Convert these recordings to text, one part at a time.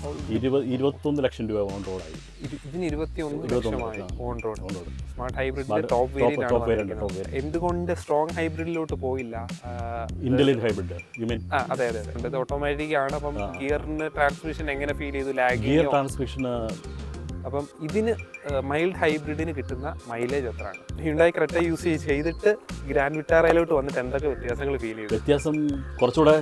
21 ലക്ഷം രൂപ ഓൺ റോഡായി. ഇതിന് 21 ലക്ഷമായി ഓൺ റോഡ്. സ്മാർട്ട് ഹൈബ്രിഡിന്റെ ടോപ്പ് വേരിയന്റ്. എന്തുകൊണ്ട് സ്ട്രോങ് ഹൈബ്രിഡിലോട്ട് പോയില്ല? Intelligent hybrid you mean? അതെ. ഇത് ഓട്ടോമാറ്റിക് ആണ്. അപ്പം ഗിയറിന് ട്രാൻസ്മിഷൻ എങ്ങനെ ഫീൽ ചെയ്തു? Gear transmission. അപ്പം ഇതിന് മൈൽഡ് ഹൈബ്രിഡിന് കിട്ടുന്ന മൈലേജ് എത്രയാണ്? ഹ്യുണ്ടായി ക്രെറ്റ യൂസ് ചെയ്തിട്ട് ഗ്രാൻഡ് വിറ്റാറയിലോട്ട് വന്നിട്ട് എന്തൊക്കെ വ്യത്യാസങ്ങൾ ഫീൽ ചെയ്തു? വ്യത്യാസം കുറച്ചുകൂടെ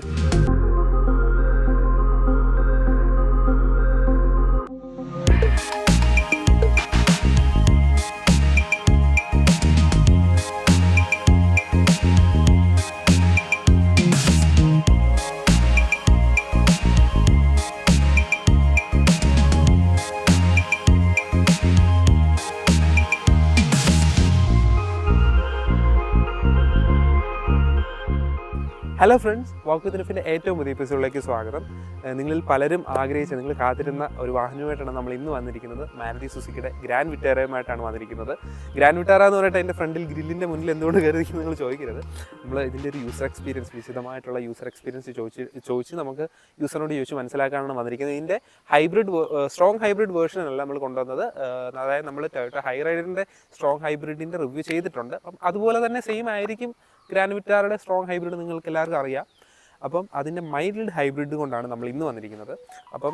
ഹലോ ഫ്രണ്ട്സ്, വാക്ക് വിത്ത് റിഫിൻ്റെ ഏറ്റവും പുതിയ എപ്പിസോഡിലേക്ക് സ്വാഗതം. നിങ്ങളിൽ പലരും ആഗ്രഹിച്ച, നിങ്ങൾ കാത്തിരുന്ന ഒരു വാഹനമായിട്ടാണ് നമ്മൾ ഇന്ന് വന്നിരിക്കുന്നത്. മാരുതി സുസുക്കിയുടെ ഗ്രാൻഡ് വിറ്റാറയുമായിട്ടാണ് വന്നിരിക്കുന്നത്. ഗ്രാൻഡ് വിറ്റാറ എന്ന് പറഞ്ഞിട്ട് അതിൻ്റെ ഫ്രണ്ടിൽ ഗ്രില്ലിൻ്റെ മുന്നിൽ എന്തുകൊണ്ട് കരുതിക്കുന്നു നിങ്ങൾ ചോദിക്കരുത്. നമ്മൾ ഇതിൻ്റെ ഒരു യൂസർ എക്സ്പീരിയൻസ്, വിശദമായിട്ടുള്ള യൂസർ എക്സ്പീരിയൻസ് ചോദിച്ച് നമുക്ക് യൂസറിനോട് ചോദിച്ച് മനസ്സിലാക്കാനാണ് വന്നിരിക്കുന്നത്. ഇതിൻ്റെ സ്ട്രോങ് ഹൈബ്രിഡ് വേർഷനല്ല നമ്മൾ കൊണ്ടുവന്നത്. അതായത് നമ്മൾ ടൊയോട്ട ഹൈറൈഡറിൻ്റെ സ്ട്രോങ് ഹൈബ്രിഡിൻ്റെ റിവ്യൂ ചെയ്തിട്ടുണ്ട്. അപ്പം അതുപോലെ തന്നെ സെയിം ആയിരിക്കും ഗ്രാൻഡ് വിറ്റാറയുടെ സ്ട്രോങ് ഹൈബ്രിഡ് നിങ്ങൾക്ക് എല്ലാവർക്കും അറിയാം. അപ്പം അതിൻ്റെ മൈൽഡ് ഹൈബ്രിഡ് കൊണ്ടാണ് നമ്മൾ ഇന്ന് വന്നിരിക്കുന്നത്. അപ്പം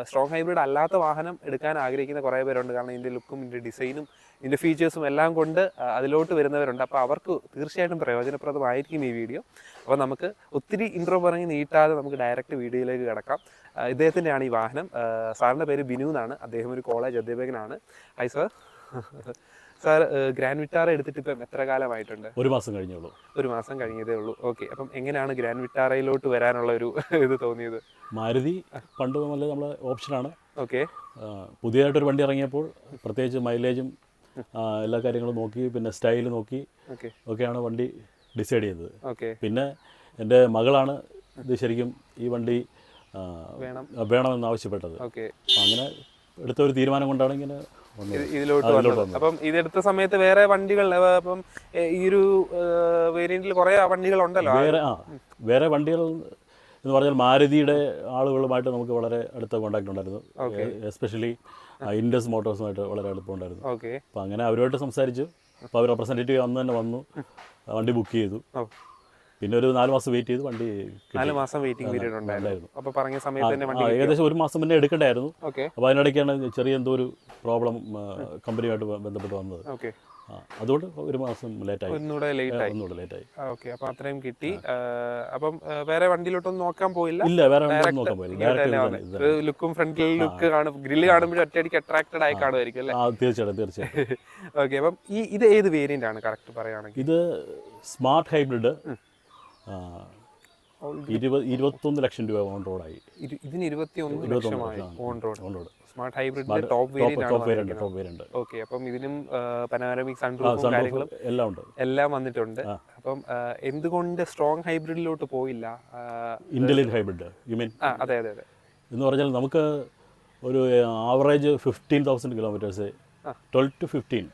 സ്ട്രോങ് ഹൈബ്രിഡ് അല്ലാത്ത വാഹനം എടുക്കാൻ ആഗ്രഹിക്കുന്ന കുറേ പേരുണ്ട്. കാരണം ഇതിൻ്റെ ലുക്കും, ഇതിൻ്റെ ഡിസൈനും, ഇതിൻ്റെ ഫീച്ചേഴ്സും എല്ലാം കൊണ്ട് അതിലോട്ട് വരുന്നവരുണ്ട്. അപ്പോൾ അവർക്ക് തീർച്ചയായിട്ടും പ്രയോജനപ്രദമായിരിക്കും ഈ വീഡിയോ. അപ്പോൾ നമുക്ക് ഒത്തിരി ഇൻട്രോ പറഞ്ഞ് നീട്ടാതെ നമുക്ക് ഡയറക്റ്റ് വീഡിയോയിലേക്ക് കിടക്കാം. ഇദ്ദേഹത്തിൻ്റെയാണ് ഈ വാഹനം. സാറിൻ്റെ പേര് ബിനു എന്നാണ്. അദ്ദേഹം ഒരു കോളേജ് അധ്യാപകനാണ്. Hi sir. Sir, grand Vitara എടുത്തിട്ട് ഇപ്പം എത്ര കാലമായിട്ടുണ്ട്? ഒരു മാസം കഴിഞ്ഞുള്ളൂ. ഒരു മാസം കഴിഞ്ഞതേ ഉള്ളൂ. ഓക്കെ. അപ്പം എങ്ങനെയാണ് ഗ്രാൻഡ് വിറ്റാറയിലോട്ട് വരാനുള്ള ഒരു ഇത് തോന്നിയത്? മാരുതി പണ്ട് മുതലേ നമ്മളെ ഓപ്ഷനാണ്. ഓക്കെ. പുതിയതായിട്ടൊരു വണ്ടി ഇറങ്ങിയപ്പോൾ പ്രത്യേകിച്ച് മൈലേജും എല്ലാ കാര്യങ്ങളും നോക്കി, പിന്നെ സ്റ്റൈൽ നോക്കി ഒക്കെയാണ് വണ്ടി ഡിസൈഡ് ചെയ്തത്. ഓക്കെ. പിന്നെ എൻ്റെ മകളാണ് ഇത് ശരിക്കും ഈ വണ്ടി വേണമെന്ന് ആവശ്യപ്പെട്ടത്. ഓക്കെ. അങ്ങനെ എടുത്ത ഒരു തീരുമാനം കൊണ്ടാണ് ഇങ്ങനെ ഇതിലോട്ട് വന്നത്. അപ്പം ഇതെടുത്ത സമയത്ത് വേറെ വണ്ടികൾ, അപ്പം ഈ ഒരു വേരിയന്റിൽ കുറെ വണ്ടികൾ ഉണ്ടല്ലോ. വേറെ വണ്ടികൾ എന്ന് പറഞ്ഞാൽ മാരുതിയുടെ ആളുകളുമായിട്ട് നമുക്ക് വളരെ അടുത്ത കോൺടാക്ട് ഉണ്ടായിരുന്നു. എസ്പെഷ്യലി ഇൻഡസ് മോട്ടോഴ്സുമായിട്ട് വളരെ അടുപ്പമുണ്ടായിരുന്നു. അപ്പം അങ്ങനെ അവരുമായിട്ട് സംസാരിച്ചു. അപ്പോൾ അവർ റെപ്രസെൻറ്റേറ്റീവ് അന്ന് തന്നെ വന്നു, വണ്ടി ബുക്ക് ചെയ്തു. പിന്നെ ഒരു 4 മാസം വെയിറ്റ് ചെയ്ത് വണ്ടി 4 മാസം വെയിറ്റിംഗ് പീരീഡ് ഉണ്ടായിരുന്നു. അപ്പോൾ പറഞ്ഞ സമയത്ത് തന്നെ വണ്ടി ഏകദേശം ഒരു മാസം മുന്നേ എടുക്കണ്ടായിരുന്നു. അപ്പോൾ അതിനിടയ്ക്കാണ് ചെറിയ എന്തോ ഒരു പ്രോബ്ലം കമ്പനിയുമായിട്ട് ബന്ധപ്പെട്ട് വന്നത്. അതുകൊണ്ട് ഒരു മാസം ലേറ്റായി. ഒന്നുകൂടെ ലേറ്റായി. ഓക്കെ. അപ്പോൾ അത്രയും കിട്ടി. അപ്പം വേറെ വണ്ടിയിലോട്ടൊന്നും നോക്കാൻ പോയില്ല? ഇല്ല, വേറെ നോക്കാൻ പോയില്ല. ലുക്കും ഫ്രണ്ടിൽ ലുക്ക് കാണും, ഗ്രില്ല് കാണുമ്പോൾ ഒറ്റയടിക്ക് അട്രാക്റ്റഡ് ആയി കാണുമായിരിക്കും അല്ലേ? തീർച്ചയായിട്ടും. ഓക്കെ. അപ്പം ഇത് ഏത് വേരിയന്റ് ആണ് കറക്റ്റ് പറയുകയാണെങ്കിൽ? ഇത് സ്മാർട്ട് ഹൈബ്രിഡ് 21 ലക്ഷം രൂപ ഓൺ റോഡായി. ഇതിന് 21 ലക്ഷമായി ഓൺ റോഡ്. സ്മാർട്ട് ഹൈബ്രിഡിന്റെ ടോപ്പ് വേരിയന്റ്. ഓക്കെ. അപ്പം ഇതിനും പനോരമിക് സൺറൂഫും കാര്യങ്ങളും എല്ലാം വന്നിട്ടുണ്ട്. അപ്പം എന്തുകൊണ്ട് സ്ട്രോങ് ഹൈബ്രിഡിലോട്ട് പോയില്ല? Intelligent hybrid you mean? അതെ. എന്ന് പറഞ്ഞാൽ നമുക്ക് ഒരു ആവറേജ് 15,000 കിലോമീറ്റേഴ്സ്, 12 to 15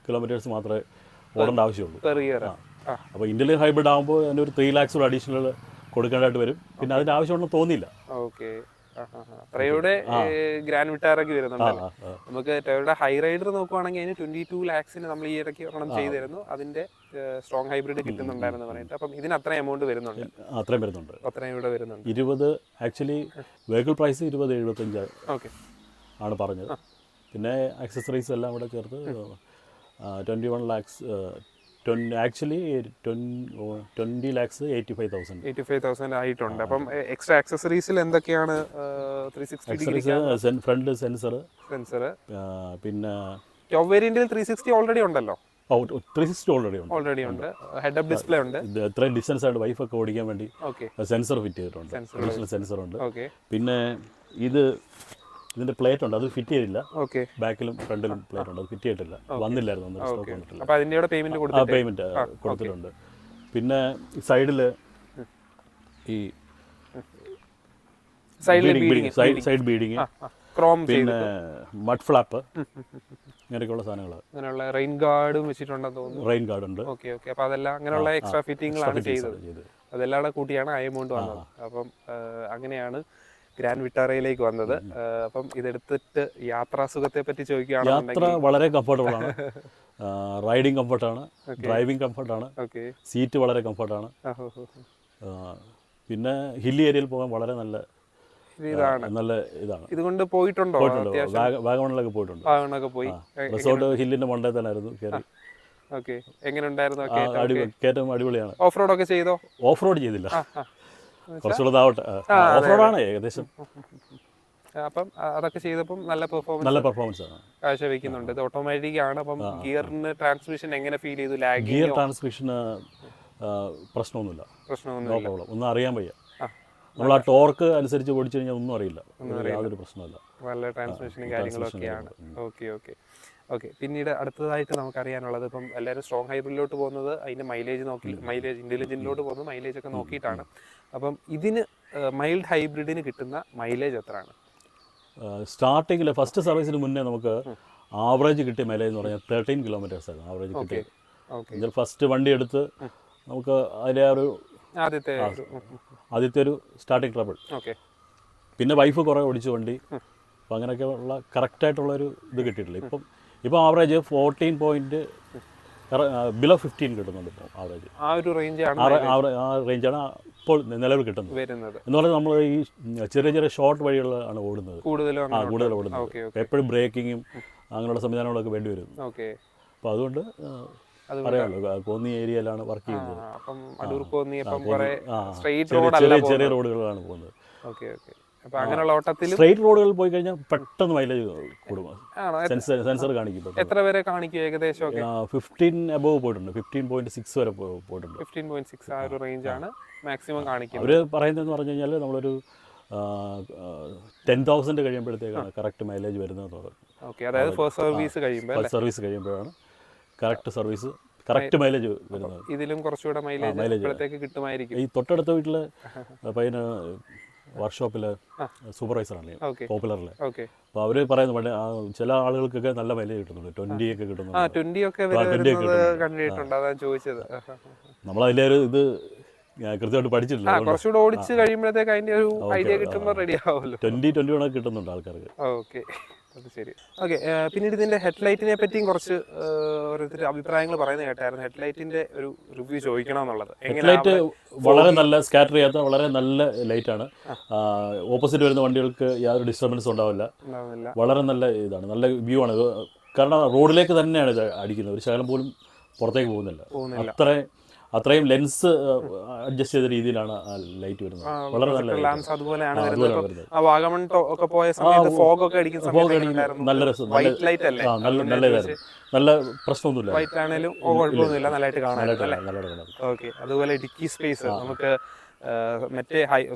കിലോമീറ്റേഴ്സ് മാത്രമേ ഓടേണ്ട ആവശ്യമുള്ളൂ പെർ ഇയർ. അപ്പോൾ ഇന്ത്യൻ ഹൈബ്രിഡ് ആകുമ്പോൾ അതിന് ഒരു 3 lakhs അഡീഷണൽ കൊടുക്കേണ്ടതായിട്ട് വരും. പിന്നെ അതിൻ്റെ ആവശ്യമുണ്ടെന്ന് തോന്നിയില്ല. ഓക്കെ. അത്രയുടെ ഗ്രാൻഡ് വിറ്റാറൊക്കെ വരുന്നുണ്ടല്ലോ. നമുക്ക് ടൊയോട്ട ഹൈറൈഡർ നോക്കുവാണെങ്കിൽ അതിന് 22 lakhs നമ്മൾ ഈ ഇടയ്ക്ക് ഒരെണ്ണം ചെയ്തിരുന്നു. അതിന്റെ സ്ട്രോങ് ഹൈബ്രിഡ് കിട്ടുന്നുണ്ടായിരുന്നു പറഞ്ഞിട്ട്. അപ്പം ഇതിന് അത്രയും എമൗണ്ട് വരുന്നുണ്ട്? അത്രയും ഇവിടെ വരുന്നുണ്ട്. 20 ആക്ച്വലി വെഹിക്കിൾ പ്രൈസ് 20-75 ആണ് പറഞ്ഞത്. പിന്നെ ആക്സസറീസ് എല്ലാം കൂടെ ചേർത്ത് 21 lakhs. ആക്ച്വലി 20 lakhs 85,000 ആയിട്ടുണ്ട്. അപ്പം എക്സ്ട്രാ ആക്സസറീസിൽ എന്തൊക്കെയാണ്? 360 ഫ്രണ്ട് സെൻസർ. പിന്നെ ടോപ്പ് വേരിയന്റിൽ 360 ഓൾറെഡി ഉണ്ടല്ലോ. 360 ഓൾറെഡി ഉണ്ട്. ഹെഡ് അപ്പ് ഡിസ്പ്ലേ ഉണ്ട്. എത്രയും ഡിസ്റ്റൻസ് ആയിട്ട് വൈഫൊക്കെ ഓടിക്കാൻ വേണ്ടി സെൻസർ ഫിറ്റ് ചെയ്തിട്ടുണ്ട്. അഡീഷണൽ സെൻസർ ഉണ്ട്. പിന്നെ ഇതിന്റെ പ്ലേറ്റ് ഉണ്ട്, അത് ഫിറ്റ് ചെയ്തില്ല. ബാക്കിലും ഫ്രണ്ടിലും പ്ലേറ്റ് ഉണ്ട്, അത് ഫിറ്റ് ചെയ്തിട്ടില്ല, വന്നില്ലായിരുന്നു. പേയ്മെന്റ് കൊടുത്തിട്ടുണ്ട്. പിന്നെ സൈഡില് ഈ സൈഡ് ബീഡിങ്, പിന്നെ മഡ് ഫ്ലാപ്പ്, അങ്ങനെയൊക്കെയുള്ള സാധനങ്ങൾ. അങ്ങനെയുള്ള റെയിൻ ഗാർഡും വെച്ചിട്ടുണ്ടെന്ന് തോന്നുന്നു. റെയിൻ ഗാർഡ് ഉണ്ട്. ഓക്കെ. അപ്പോൾ അതെല്ലാം അങ്ങനെയുള്ള എക്സ്ട്രാ ഫിറ്റിംഗുകളാണ് ചെയ്തത്. അതെല്ലാം കൂടെ കൂട്ടിയാണ് ആ എമൗണ്ട് വന്നത്. അപ്പം അങ്ങനെയാണ് ഗ്രാൻഡ് വിറ്റാറയിലേക്ക് വന്നത്. അപ്പം ഇതെടുത്തിട്ട് യാത്രാസുഖത്തെ പറ്റി യാത്ര ചോദിക്കുകയാണെന്നുണ്ടെങ്കിൽ വളരെ കംഫർട്ടബിൾ ആണ്. റൈഡിങ് കംഫർട്ടാണ്, ഡ്രൈവിംഗ് കംഫർട്ടാണ്, ഓക്കെ, സീറ്റ് വളരെ കംഫർട്ടാണ്. പിന്നെ ഹില്ലി ഏരിയയിൽ പോകാൻ വളരെ നല്ല ഇതാണ്. ഇതുകൊണ്ട് പോയിട്ടുണ്ടോ? വാഗമണിലൊക്കെ പോയിട്ടുണ്ട്. വാഗമണൊക്കെ പോയി. റിസോർട്ട് ഹില്ലിന്റെ മണ്ടേ തന്നെ ആയിരുന്നു കയറി. ഓക്കെ, എങ്ങനെ ഉണ്ടായിരുന്നു? കയറ്റം അടിപൊളിയാണ്. ഓഫ് റോഡ് ഒക്കെ ചെയ്തോ? ഓഫ് റോഡ് ചെയ്തില്ല, കുറച്ചുകൂടെ ഇതാവട്ടെ. ഓഫ് റോഡാണ് ഏകദേശം. അപ്പം അതൊക്കെ ചെയ്തപ്പം നല്ല പെർഫോമൻസ് ആണ് കാഴ്ചവെക്കുന്നുണ്ട്. ഇത് ഓട്ടോമാറ്റിക് ആണ്. അപ്പം ഗിയറിന് ട്രാൻസ്മിഷൻ എങ്ങനെ ഫീൽ ചെയ്തു? ഗിയർ ട്രാൻസ്മിഷന് പ്രശ്നമൊന്നുമില്ല, ഒന്നും അറിയാൻ വയ്യ. നമ്മൾ ആ ടോർക്ക് അനുസരിച്ച് ഓടിച്ചു കഴിഞ്ഞാൽ ഒന്നും അറിയില്ല, യാതൊരു പ്രശ്നമില്ല. നല്ല ട്രാൻസ്മിഷനും കാര്യങ്ങളൊക്കെയാണ്. Okay okay okay. പിന്നീട് അടുത്തതായിട്ട് നമുക്കറിയാനുള്ളത്, ഇപ്പം എല്ലാവരും സ്ട്രോങ് ഹൈബ്രിഡിലോട്ട് പോകുന്നത് അതിൻ്റെ മൈലേജ് ഇൻ്റലിജൻറ്റിലോട്ട് പോകുന്നത് മൈലേജ് ഒക്കെ നോക്കിയിട്ടാണ്. അപ്പം ഇതിന് മൈൽഡ് ഹൈബ്രിഡിന് കിട്ടുന്ന മൈലേജ് എത്രയാണ്? സ്റ്റാർട്ടിങ്ങിൽ ഫസ്റ്റ് സർവീസിന് മുന്നേ നമുക്ക് ആവറേജ് കിട്ടിയ മൈലേജ് എന്ന് പറഞ്ഞാൽ 13 കിലോമീറ്റേഴ്സ് ആയിരുന്നു ആവറേജ് കിട്ടിയത്. ഫസ്റ്റ് വണ്ടി എടുത്ത് നമുക്ക് അതിലെ ഒരു ആദ്യത്തെ ഒരു സ്റ്റാർട്ടിങ് ട്രബിൾ. പിന്നെ വൈഫ് കുറേ ഓടിച്ചു വണ്ടി, അപ്പം അങ്ങനെയൊക്കെ ഉള്ള കറക്റ്റായിട്ടുള്ളൊരു ഇത് കിട്ടിയിട്ടില്ല. ഇപ്പം ആവറേജ് 14 ബിലോ 15 കിട്ടുന്നുണ്ട്. ഇപ്പോൾ ആവറേജ് ആ റേഞ്ചാണ് ഇപ്പോൾ നിലവിൽ കിട്ടുന്നത്. എന്ന് പറഞ്ഞാൽ നമ്മൾ ഈ ചെറിയ ചെറിയ ഷോർട്ട് വഴികളാണ് ഓടുന്നത്, കൂടുതൽ ഓടുന്നത്. എപ്പോഴും ബ്രേക്കിങ്ങും അങ്ങനെയുള്ള സംവിധാനങ്ങളൊക്കെ വേണ്ടി വരും. അപ്പോൾ അതുകൊണ്ട് അറിയാമല്ലോ, കോന്നി ഏരിയയിലാണ് വർക്ക് ചെയ്യുന്നത്. ചെറിയ റോഡുകളാണ് പോകുന്നത്. സ്ട്രെയിറ്റ് റോഡുകളിൽ പോയി കഴിഞ്ഞാൽ പെട്ടെന്ന് മൈലേജ് കൂടും, സെൻസർ കാണിക്കും. എത്ര വരെ കാണിക്കും ഏകദേശം? 15 അബോവ് പോയിട്ടുണ്ട്, 15.6 വരെ പോയിട്ടുണ്ട്. 15.6 ആ ഒരു റേഞ്ചാണ് മാക്സിമം കാണിക്കുന്നത്. അവർ പറയുന്നതെന്ന് പറഞ്ഞു കഴിഞ്ഞാൽ നമ്മളൊരു 10,000 കഴിയുമ്പോഴത്തേക്കാണ് കറക്റ്റ് മൈലേജ് വരുന്നത്. അതായത് ഫസ്റ്റ് സർവീസ് കഴിയുമ്പോഴാണ് കറക്റ്റ് മൈലേജ് വരുന്നത്. ഇതിലും കുറച്ചുകൂടെ മൈലേജ് കിട്ടുമായിരിക്കും. ഈ തൊട്ടടുത്ത വീട്ടിലെ പയ്യന് വർക്ക്ഷോപ്പിലെ സൂപ്പർവൈസറാണ്, പോപ്പുലറിലെ. അപ്പോൾ അവർ പറയുന്നത് ചില ആളുകൾക്കൊക്കെ നല്ല മൈലേജ് കിട്ടുന്നുണ്ട്, 20 ഒക്കെ കിട്ടുന്നുണ്ട്. നമ്മളതിലെ ഒരു ഇത് കൃത്യമായിട്ട് പഠിച്ചിട്ടില്ല. കുറച്ചുകൂടെ ഓടിച്ച് കഴിയുമ്പോഴത്തേക്ക് അതിന്റെ ഒരു ഐഡിയ കിട്ടുമ്പോൾ റെഡി ആവുമല്ലോ. 20 കിട്ടുന്നുണ്ട് ആൾക്കാർക്ക്. ഓക്കെ, അത് ശരി. ഓക്കെ, പിന്നീട് ഇതിന്റെ ഹെഡ്ലൈറ്റിനെ പറ്റിയും കുറച്ച് ഓരോരുത്തർ അഭിപ്രായങ്ങൾ പറയുന്നത് കേട്ടായിരുന്നു. ഹെഡ്ലൈറ്റിന്റെ ഒരു റിവ്യൂ ചോദിക്കണം എന്നുള്ളത്. ഹെഡ്ലൈറ്റ് വളരെ നല്ല സ്കാറ്റർ ചെയ്യാത്ത വളരെ നല്ല ലൈറ്റാണ്. ഓപ്പോസിറ്റ് വരുന്ന വണ്ടികൾക്ക് യാതൊരു ഡിസ്റ്റർബൻസും ഉണ്ടാവില്ല. വളരെ നല്ല ഇതാണ്, നല്ല വ്യൂ ആണ്. കാരണം റോഡിലേക്ക് തന്നെയാണ് ഇത് അടിക്കുന്നത്, ഒരു ശകലം പോലും പുറത്തേക്ക് പോകുന്നില്ല. അത്രയും ലെൻസ് അഡ്ജസ്റ്റ് ചെയ്ത രീതിയിലാണ് ആ ലൈറ്റ് വരുന്നത്. വളരെ നല്ല നല്ല രസം, നല്ല പ്രശ്നമൊന്നുമില്ല. അതുപോലെ ഡിക്കി സ്പേസ് നമുക്ക് മറ്റേ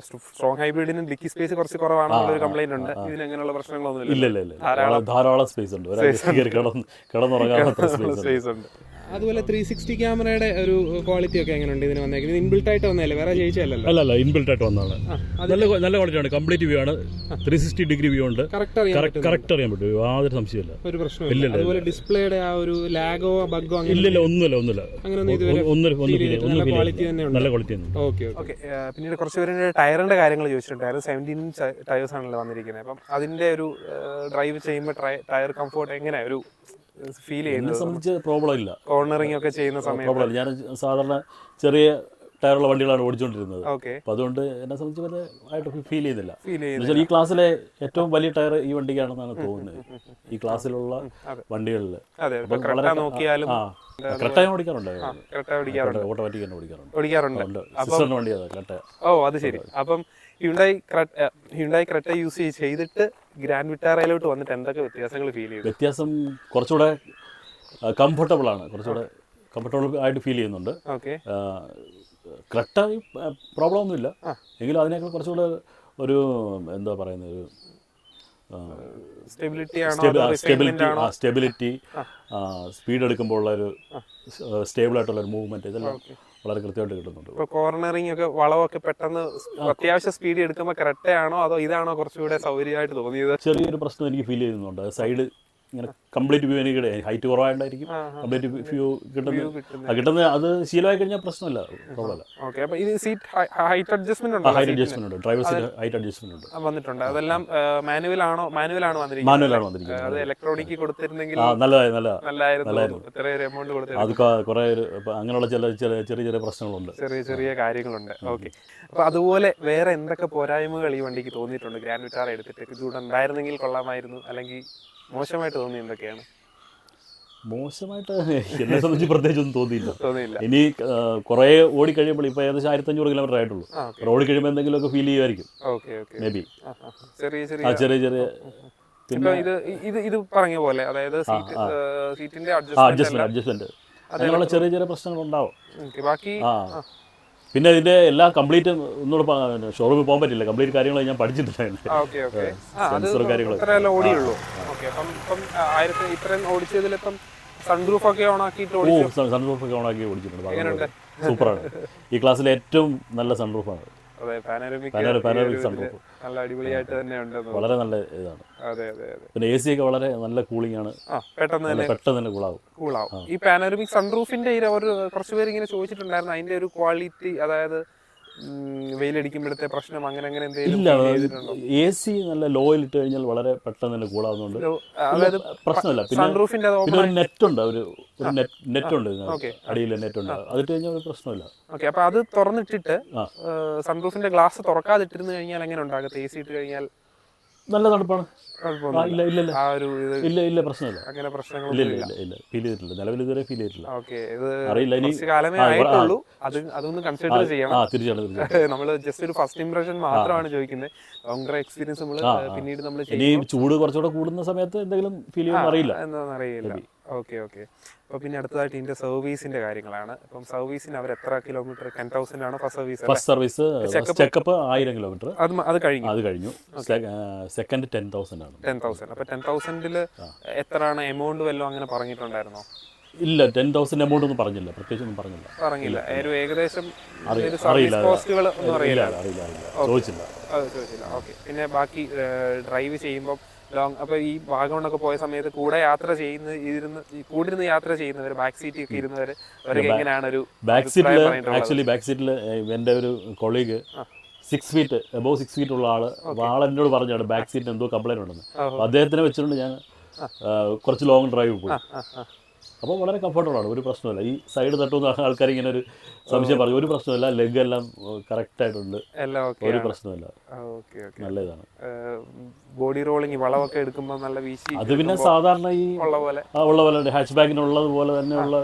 സ്ട്രോങ് ഹൈബ്രിഡിന് ഡിക്കി സ്പേസ് കുറച്ച് കുറവാണെന്നുള്ള ഒരു കംപ്ലൈന്റ് ഉണ്ട്. ഇതിന് അങ്ങനെയുള്ള പ്രശ്നങ്ങളൊന്നും ഇല്ല, ധാരാളം സ്പേസ് ഉണ്ട്, കിടന്നുറങ്ങാനുള്ള സ്പേസ് ഉണ്ട്. അതുപോലെ 360 ക്യാമറയുടെ ഒരു ക്വാളിറ്റി ഒക്കെ എങ്ങനെയുണ്ട് ഇതിന് വന്നേക്കുന്നത്? ഇൻബിൽട്ട് ആയിട്ട് വന്നല്ലേ, വേറെ ജയിച്ചല്ലോ? അല്ല, ഇൻബിൽട്ട് ആയിട്ട് വന്നതാണ്. നല്ല ക്വാളിറ്റി ആണ്, കംപ്ലീറ്റ് വ്യൂ ആണ്, 360 ഡിഗ്രി വ്യൂ ഉണ്ട്. കറക്റ്റ് അറിയാൻ പറ്റും, യാതൊരു സംശയമില്ല, ഒരു പ്രശ്നമില്ല. അതുപോലെ ഡിസ്പ്ലേയുടെ ആ ഒരു ലാഗോ ബഗ്ഗോ ഇല്ല, ഒന്നുമില്ല. നല്ല ക്വാളിറ്റി തന്നെ. ഓക്കെ. പിന്നീട് കുറച്ച് പേര് ടയറിന്റെ കാര്യങ്ങൾ ചോദിച്ചിട്ടുണ്ടായിരുന്നു. 17 ടയേഴ്സ് ആണല്ലോ വന്നിരിക്കുന്നത്. അപ്പം അതിന്റെ ഒരു ഡ്രൈവ് ചെയ്യുമ്പോൾ ടയർ കംഫോർട്ട് എങ്ങനെ ഒരു ഫീൽ ചെയ്യുന്നത്? സംബന്ധിച്ച് പ്രോബ്ലം ഇല്ല. കോർണറിംഗ് ഒക്കെ ചെയ്യുന്ന സമയത്ത് ഞാൻ സാധാരണ ചെറിയ ടയറുള്ള വണ്ടികളാണ് ഓടിച്ചുകൊണ്ടിരുന്നത്. അപ്പോൾ അതുകൊണ്ട് എന്നെ സംബന്ധിച്ച് ആയിട്ട് ഫീൽ ചെയ്യുന്നില്ല. ഈ ക്ലാസ്സിലെ ഏറ്റവും വലിയ ടയർ ഈ വണ്ടിക്കാണെന്നാണ് തോന്നുന്നത്, ഈ ക്ലാസ്സിലുള്ള വണ്ടികളിൽ. ക്രെട്ട ഓടിക്കാറുണ്ട്, ഓട്ടോമാറ്റിക് തന്നെ ഓടിക്കാറുണ്ട്. സിസ്റ്ററിന്റെ വണ്ടി അതാ ക്രെട്ട. അത് ശരി. അപ്പം ഹ്യുണ്ടായി ക്രെട്ട യൂസ് ചെയ്തിട്ട് ഗ്രാൻഡ് വിറ്റാറയിലോട്ട് വന്നിട്ട് എന്തൊക്കെ വ്യത്യാസങ്ങൾ ഫീൽ ചെയ്തു? വ്യത്യാസം കുറച്ചുകൂടെ കംഫർട്ടബിൾ ആണ്, കുറച്ചുകൂടെ കംഫർട്ടബിൾ ആയിട്ട് ഫീൽ ചെയ്യുന്നുണ്ട്. ക്രെട്ട പ്രോബ്ലം ഒന്നുമില്ല, എങ്കിലും അതിനേക്കാൾ കുറച്ചുകൂടെ ഒരു എന്താ പറയുന്നത്, ഒരു സ്റ്റെബിലിറ്റി, സ്പീഡ് എടുക്കുമ്പോൾ ഉള്ള ഒരു സ്റ്റേബിൾ ആയിട്ടുള്ള ഒരു മൂവ്മെന്റ്, ഇതെല്ലാം വളരെ കൃത്യമായിട്ട് കിട്ടുന്നുണ്ട്. ഇപ്പോൾ കോർണറിംഗ് ഒക്കെ വളവൊക്കെ പെട്ടെന്ന് അത്യാവശ്യം സ്പീഡ് എടുക്കുമ്പോൾ കറക്റ്റാണോ അതോ ഇതാണോ കുറച്ചുകൂടെ സൗകര്യമായിട്ട് തോന്നിയത്? ചെറിയൊരു പ്രശ്നം എനിക്ക് ഫീൽ ചെയ്യുന്നുണ്ട്, സൈഡ് ഇങ്ങനെ കംപ്ലീറ്റ് വ്യൂ എനിക്ക് ഹൈറ്റ് കുറവായിട്ടായിരിക്കും കംപ്ലീറ്റ് വ്യൂ കിട്ടുന്നത് അത് ശീലമായി കഴിഞ്ഞാൽ പ്രശ്നമില്ല, പ്രോബ്ലമല്ല. ഹൈറ്റ് അഡ്ജസ്റ്റ്മെന്റ് ഉണ്ട്, ഡ്രൈവർ സീറ്റ് ഹൈറ്റ് അഡ്ജസ്റ്റ്മെന്റ് ഉണ്ട് വന്നിട്ടുണ്ട്. അതെല്ലാം മാനുവലാണ് വന്നിരിക്കുന്നത്. അത് ഇലക്ട്രോണിക് കൊടുത്തിരുന്നെങ്കിൽ നല്ലതായിരുന്നു. ഇത്രയൊരു എമൗണ്ട് കൊടുത്തിരുന്നു. അത് കുറെ അങ്ങനെയുള്ള ചെറിയ പ്രശ്നങ്ങളുണ്ട്, ചെറിയ കാര്യങ്ങളുണ്ട്. ഓക്കെ, അപ്പൊ അതുപോലെ വേറെ എന്തൊക്കെ പോരായ്മകൾ ഈ വണ്ടിക്ക് തോന്നിയിട്ടുണ്ട് ഗ്രാൻഡ് വിറ്റാറ എടുത്തിട്ട്? ഇതുകൂടെ ഉണ്ടായിരുന്നെങ്കിൽ കൊള്ളാമായിരുന്നു, അല്ലെങ്കിൽ മോശമായിട്ട് തോന്നി എന്തൊക്കെയാണ്? മോശമായിട്ട് എന്നെ സംബന്ധിച്ച് പ്രത്യേകിച്ച് ഒന്നും തോന്നിയില്ല. ഇനി കുറെ ഓടി കഴിയുമ്പോൾ ഇപ്പൊ ഏകദേശം 1500 കിലോമീറ്റർ ആയിട്ടുള്ളൂ. ഓടി കഴിയുമ്പോൾ എന്തെങ്കിലുമൊക്കെ ഫീൽ ചെയ്യുമായിരിക്കും മേ ബി, ചെറിയ ഇത് പറഞ്ഞ പോലെ, അതായത് സീറ്റിന്റെ അഡ്ജസ്റ്റ്മെന്റ് അങ്ങനെയുള്ള ചെറിയ പ്രശ്നങ്ങൾ ഉണ്ടാവും. ബാക്കി പിന്നെ ഇതിന്റെ എല്ലാം കംപ്ലീറ്റ് ഒന്നുകൂടെ ഷോറൂമിൽ പോകാൻ പറ്റില്ല, കംപ്ലീറ്റ് കാര്യങ്ങൾ ഞാൻ പഠിച്ചിട്ടില്ല. സെൻസർ കാര്യങ്ങൾ സൺറൂഫ് ഒക്കെ ഓണാക്കി ഓടിച്ചിട്ടുണ്ട്. സൂപ്പറാണ്. ഈ ക്ലാസ്സിലെ ഏറ്റവും നല്ല സൺറൂഫാണ്. നല്ല അടിപൊളിയായിട്ട് തന്നെ ഉണ്ട്, വളരെ നല്ല ഇതാണ്. പിന്നെ AC ഒക്കെ വളരെ നല്ല കൂളിംഗ് ആണ്, പെട്ടെന്ന് തന്നെ കൂളാവും. ഈ പാനോരമിക് സൺറൂഫിന്റെ കുറച്ച് പേര് ഇങ്ങനെ ചോദിച്ചിട്ടുണ്ടായിരുന്നു അതിന്റെ ഒരു ക്വാളിറ്റി, അതായത് വെയിലടിക്കുമ്പോഴത്തെ പ്രശ്നം അങ്ങനെ എന്തെങ്കിലും ഇല്ല. AC നല്ല ലോയിൽ ഇട്ട് കഴിഞ്ഞാൽ വളരെ പെട്ടെന്ന് തന്നെ കൂളാവുന്നുണ്ട്, പ്രശ്നമില്ല. പിന്നെ ഒരു നെറ്റുണ്ട്, ഒരു നെറ്റുണ്ട് അടിയിൽ നെറ്റുണ്ട്, അതിട്ട് കഴിഞ്ഞാൽ ഒരു പ്രശ്നമില്ല. ഓക്കെ, അപ്പൊ അത് തുറന്നിട്ടിട്ട് സൺറൂഫിന്റെ ഗ്ലാസ് തുറക്കാതിട്ടിരുന്ന് കഴിഞ്ഞാൽ എങ്ങനെ ഉണ്ടാകത്ത്? AC ഇട്ട് കഴിഞ്ഞാൽ നല്ല തണുപ്പാണ്. ഇല്ല പ്രശ്നമില്ല, അങ്ങനെ പ്രശ്നങ്ങളില്ല, ഫീൽ ചെയ്തിട്ടില്ല, നിലവിൽ ഇതുവരെ ഫീൽ ചെയ്തിട്ടില്ല. അറിയില്ല, അതൊന്ന് കൺസിഡർ ചെയ്യണം. തീർച്ചയായിട്ടും നമ്മള് ജസ്റ്റ് ഒരു ഫസ്റ്റ് ഇംപ്രഷൻ മാത്രമാണ് ചോദിക്കുന്നത്. ലോങ് എക്സ്പീരിയൻസ് നമ്മൾ പിന്നീട് നമ്മൾ ഇനി ചൂട് കുറച്ചുകൂടെ കൂടുന്ന സമയത്ത് എന്തെങ്കിലും ഫീൽ ചെയ്യുമെന്ന് അറിയില്ല. ഓക്കെ. അപ്പൊ പിന്നെ അടുത്തതായിട്ട് ഇതിന്റെ സർവീസിന്റെ കാര്യങ്ങളാണ്. അപ്പം സർവീസിന് അവർ എത്ര കിലോമീറ്റർ? 10,000 ആണ് ഫസ്റ്റ് സർവീസ്. ചെക്കപ്പ് 1000 കിലോമീറ്റർ അത് കഴിഞ്ഞു. സെക്കൻഡ് 10,000 ആണ്. 10,000. അപ്പൊ 10,000 എത്രയാണ് എമൗണ്ട് വല്ലതും അങ്ങനെ പറഞ്ഞിട്ടുണ്ടായിരുന്നോ? ഇല്ല, 10,000 എമൗണ്ട് ഒന്നും പറഞ്ഞില്ല, പ്രത്യേകിച്ച് ഒന്നും പറഞ്ഞില്ല. ഏകദേശം ചോദിച്ചില്ല. ഓക്കെ, പിന്നെ ബാക്കി ഡ്രൈവ് ചെയ്യുമ്പോൾ ലോങ്, അപ്പൊ ഈ വാഗമണ്ണൊക്കെ പോയ സമയത്ത് കൂടെ യാത്ര കൂടിരുന്ന് യാത്ര ചെയ്യുന്നവർ, ബാക്ക് സീറ്റിൽ ഒക്കെ ഇരുന്നവര്, അവരൊക്കെ എങ്ങനെയാണ് ഒരു ബാക്ക് സീറ്റിൽ എൻ്റെ ഒരു കൊളീഗ് 6 ഫീറ്റ് എബോവ് 6 ഫീറ്റ് ഉള്ള ആളെന്നോട് പറഞ്ഞാണ് ബാക്ക് സീറ്റിന് എന്തോ കംപ്ലൈന്റ് ഉണ്ടെന്ന്. അദ്ദേഹത്തിനെ വെച്ചുകൊണ്ട് ഞാൻ കുറച്ച് ലോങ് ഡ്രൈവ് പോയി. അപ്പോൾ വളരെ കംഫർട്ടബിളാണ്, ഒരു പ്രശ്നമില്ല. ഈ സൈഡ് തട്ടുന്ന ആൾക്കാർ ഇങ്ങനെ ഒരു സംശയം പറഞ്ഞു, ഒരു പ്രശ്നമില്ല, ലെഗ് എല്ലാം കറക്റ്റ് ആയിട്ടുണ്ട്, ഒരു പ്രശ്നമില്ല, നല്ല ഇതാണ്. ബോഡി റോളിംഗ്, വളവൊക്കെ എടുക്കുമ്പോൾ നല്ല വീശി, അത് പിന്നെ സാധാരണ ഈ ഉള്ള പോലെ ഹാച്ച് ബാഗിനുള്ളത് പോലെ തന്നെയുള്ള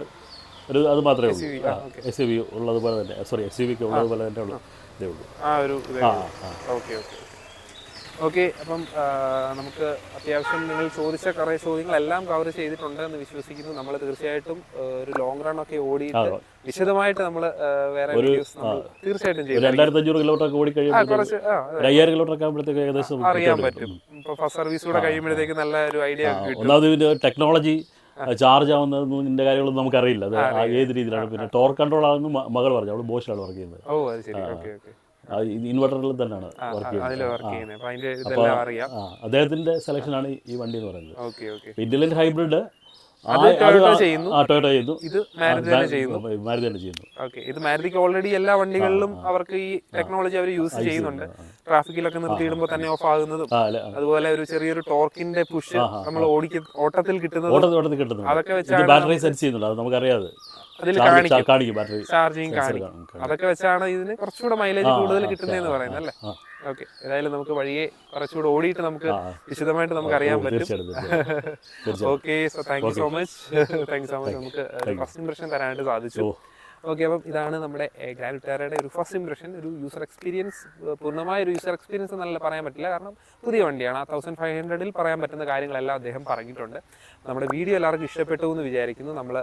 ഒരു അത് മാത്രമേ ഉള്ളൂ. SUV ഉള്ളതുപോലെ തന്നെ, SUVക്ക് ഉള്ളതുപോലെ തന്നെ ഇതേ ഉള്ളൂ. ഓക്കെ, അപ്പം നമുക്ക് അത്യാവശ്യം നിങ്ങൾ ചോദിച്ച കുറേ ചോദ്യങ്ങളെല്ലാം കവർ ചെയ്തിട്ടുണ്ട് എന്ന് വിശ്വസിക്കുന്നു. നമ്മൾ തീർച്ചയായിട്ടും ഒരു ലോങ് റൺ ഒക്കെ ഓടിയിട്ട് വിശദമായിട്ട് നമ്മൾ വേറെ തീർച്ചയായിട്ടും ചെയ്യും. 2500 കിലോമീറ്റർ ഓടി കഴിയുമ്പോൾ 5000 കിലോമീറ്റർ ആകുമ്പോഴത്തേക്ക് ഏകദേശം അറിയാൻ പറ്റും. ഇപ്പൊ ഫസ്റ്റ് സർവീസ് കൂടെ കഴിയുമ്പോഴത്തേക്ക് നല്ല ഒരു ഐഡിയ കിട്ടും. ഒന്നാമത് ടെക്നോളജി ചാർജ് ആവുന്നതിന്റെ കാര്യങ്ങളൊന്നും നമുക്കറിയില്ല, അത് ഏത് രീതിയിലാണ്. പിന്നെ ടോർക്ക് കൺട്രോൾ ആണെന്ന് മകൾ പറഞ്ഞു, അവൾ ബോഷിലാണ് വർക്ക് ചെയ്യുന്നത്, ഇൻവെർട്ടറിൽ തന്നെയാണ് വർക്ക് ചെയ്യുന്നത്. അദ്ദേഹത്തിന്റെ സെലക്ഷനാണ് ഈ വണ്ടി എന്ന് പറയുന്നത്. ഇന്റലിജന്റ് ഹൈബ്രിഡ് ടൊയോട്ട ചെയ്യുന്നു, ഇത് മാരുതി തന്നെ ചെയ്യുന്നു. ഇത് മാരുതിക്ക് ഓൾറെഡി എല്ലാ വണ്ടികളിലും അവർക്ക് ഈ ടെക്നോളജി അവർ യൂസ് ചെയ്യുന്നുണ്ട്. ട്രാഫിക്കിലൊക്കെ നിർത്തിയിടുമ്പോൾ തന്നെ ഓഫ് ആകുന്നതും, അതുപോലെ ഒരു ചെറിയൊരു ടോർക്കിന്റെ പുഷ് നമ്മൾ ഓട്ടത്തിൽ കിട്ടുന്നത്, അതൊക്കെ വെച്ചാണ് ബാറ്ററി സെറ്റ് ചെയ്യുന്നുണ്ട്, അത് നമുക്കറിയാതെ ചാർജിങ് കാണിക്കും. അതൊക്കെ വെച്ചാണ് ഇതിന് കുറച്ചുകൂടെ മൈലേജ് കൂടുതൽ കിട്ടുന്നതെന്ന് പറയുന്നത് അല്ലേ? ഓക്കെ, ഏതായാലും നമുക്ക് വഴിയെ കുറച്ചുകൂടെ ഓടിയിട്ട് നമുക്ക് വിശദമായിട്ട് നമുക്ക് അറിയാൻ പറ്റും. Okay, so thank you so much. നമുക്ക് ഫസ്റ്റ് ഇംപ്രഷൻ തരാനായിട്ട് സാധിച്ചു. ഓക്കെ, അപ്പം ഇതാണ് നമ്മുടെ ഗ്രാൻഡ് വിറ്റാരയുടെ ഒരു ഫസ്റ്റ് ഇംപ്രഷൻ, ഒരു യൂസർ എക്സ്പീരിയൻസ്. പൂർണ്ണമായ ഒരു യൂസർ എക്സ്പീരിയൻസ് എന്നല്ല പറയാൻ പറ്റില്ല, കാരണം പുതിയ വണ്ടിയാണ്. 1500 പറയാൻ പറ്റുന്ന കാര്യങ്ങളെല്ലാം അദ്ദേഹം പറഞ്ഞിട്ടുണ്ട്. നമ്മുടെ വീഡിയോ എല്ലാവർക്കും ഇഷ്ടപ്പെട്ടു എന്ന് വിചാരിക്കുന്നു. നമ്മൾ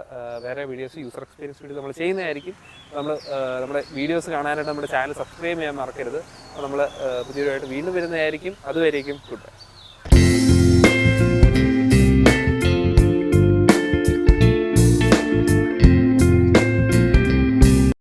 വേറെ വീഡിയോസ്, യൂസർ എക്സ്പീരിയൻസ് വീഡിയോ നമ്മൾ ചെയ്യുന്നതായിരിക്കും. നമ്മുടെ വീഡിയോസ് കാണാനായിട്ട് നമ്മുടെ ചാനൽ സബ്സ്ക്രൈബ് ചെയ്യാൻ മറക്കരുത്. അപ്പോൾ നമ്മൾ പുതിയതായിട്ട് വീണ്ടും വരുന്നതായിരിക്കും. അതുവരേക്കും ഗുഡ് ബൈ.